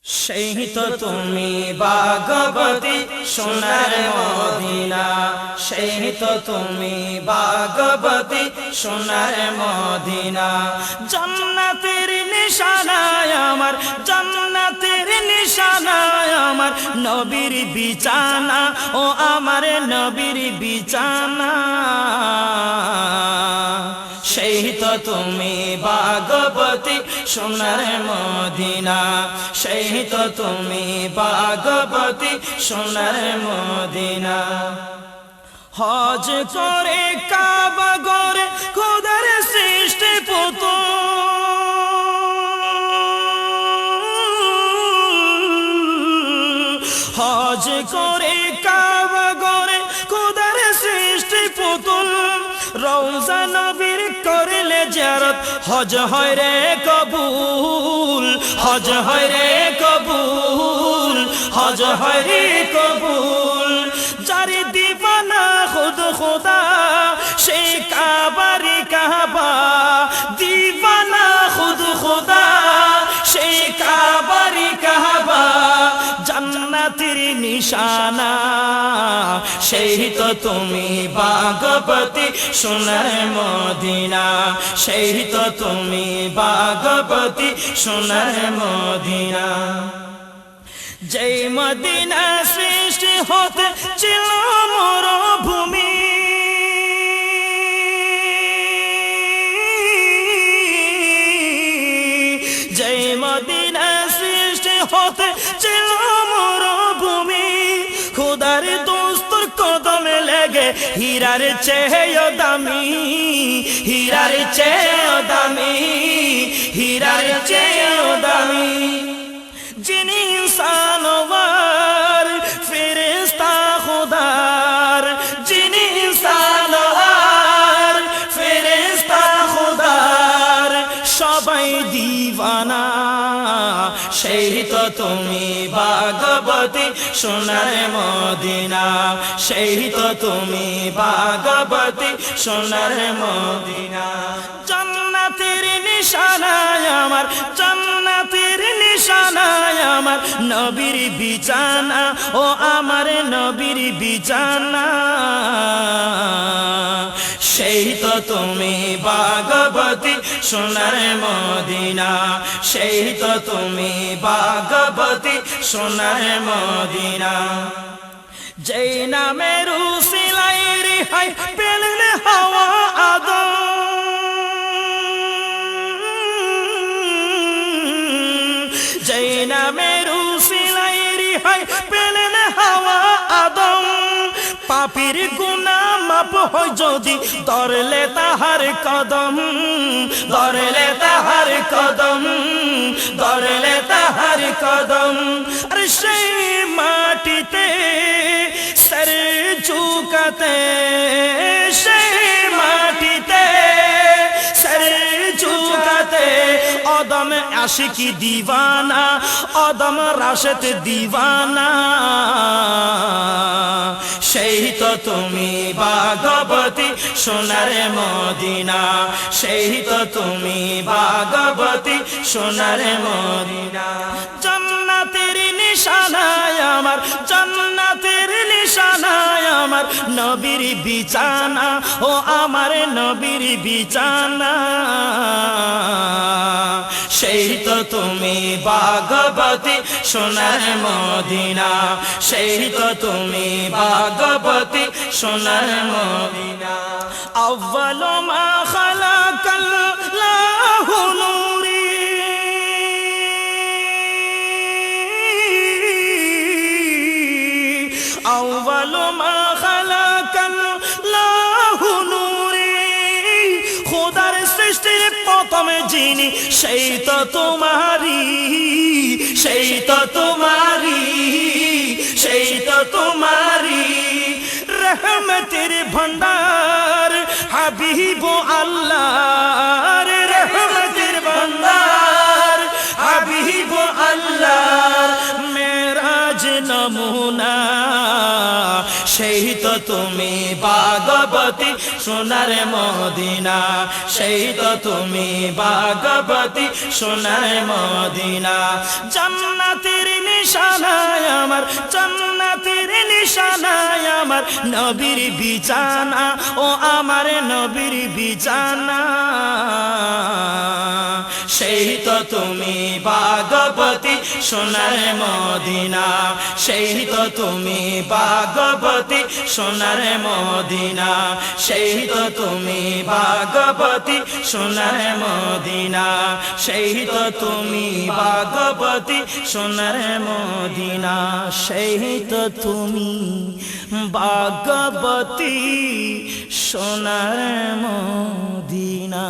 সেই তো তুমি ভাগবতী সোনার মদিনা, সেই তো তুমি ভাগবতী সোনার মদিনা। জান্নাতের নিশানায় আমার, জান্নাতের নিশানায় আমার নবীর বিছানা, ও আমার নবীর বিছানা। সেই তো তুমি ভাগবতী সোনার মদিনা, সেই তো তুমি ভাগবতী সোনার মদিনা। হজ করে কাবা গরে খোদার সৃষ্টি পুতুল, হজ করে কাবা গরে খোদার সৃষ্টি পুতুল। রওজা নবীর করলে জিয়ারত হজ হয় রে কবুল, হজ হয় রে কবুল, হজ হয় রে কবুল। যারে দিবানা খুদ খুদা সে কাবারি কাবা, দিবানা খুদ খুদা সে কাবারি কাবা। জান্নাতের নিশানা, সেই তো তুমি ভাগবতী সোনার মদিনা, সেই তো তুমি ভাগবতী সোনার মদিনা। যেই মদিনা সৃষ্টি হতে ছিল মরুভূমি, যেই মদিনা সৃষ্টি হতে ছিল মরুভূমি। খোদার দোস্তর কদমে লেগে হীরার চেয়েও দামি, হীরার চেয়েও দামি, হীরার চেয়েও দামি। যিনি ইনসানওয়ার ফেরেশতা খোদার, যিনি ইনসানওয়ার ফেরেশতা খোদার, সবাই দিওয়ানা। সেই তো তুমি ভাগবতী সোনার মদিনা, সেই তো তুমি ভাগবতী সোনার মদিনা। জান্নাতের নিশানায় আমার, জান্নাতের নিশানায় আমার নবীর বিছানা, ও আমার নবীর বিছানা। সেই তো তুমি ভাগবতী সোনার মদিনা, সেই তো তুমি ভাগবতী সোনার মদিনা। যেই নামের উসিলাই রিহাই পেলেন হাওয়া আদম, যেই নামের উসিলাই রিহাই পেলেন হাওয়া আদম। পাপীর গুনাহ মাপ হয় যদি ধরলে তাহার কদম, ধরলে তাহার কদম, ধরলে তাহার কদম। আর সেই মাটিতে সর ঝুঁকাতে, সেই মাটিতে সর ঝুঁকাতে অদম আশিকি দিওয়ানা, অদম রাশেদ দিওয়ানা। সেই তো তুমি ভাগবতী সোনার মদিনা, সেই তো তুমি ভাগবতী সোনার মদিনা। জান্নাতের নিশানায় আমার, জান্নাতের নিশানায় আমার নবীর বিছানা, ও আমার নবীর বিছানা। সেই তো তুমি ভাগবতী সোনার মদিনা, সেই তো তুমি ভাগবতী সোনার মদিনা। আউয়াল মা খালাকাল্লাহু নূরি, আউয়াল মা খালাকাল্লাহু নূরি। খোদার সৃষ্টির প্রথমে যিনি সেই তো তোমারি, সেই তো তোমারি, সেই তো তোমারি। রহমতের ভন্ডার হাবিব আল্লাহর, রহমতের ভন্ডার হাবিব আল্লাহর। মেরাজ নমুনা, সেই তো তুমি ভাগবতী সোনার মদিনা, সেই তো তুমি ভাগবতী সোনার মদিনা। জান্নাতের আমার জান্নাতের নিশানা আমার নবীর বিছানা ও আমার নবীর বিছানা সেই তো তুমি ভাগবতী সোনার মদিনা সেই তো তুমি ভাগবতী সোনার মদিনা সেই তো তুমি ভাগবতী সোনার মদিনা সেই তো তুমি ভাগবতী সোনার মদিনা সেই তো তুমি ভাগবতী সোনার মদিনা।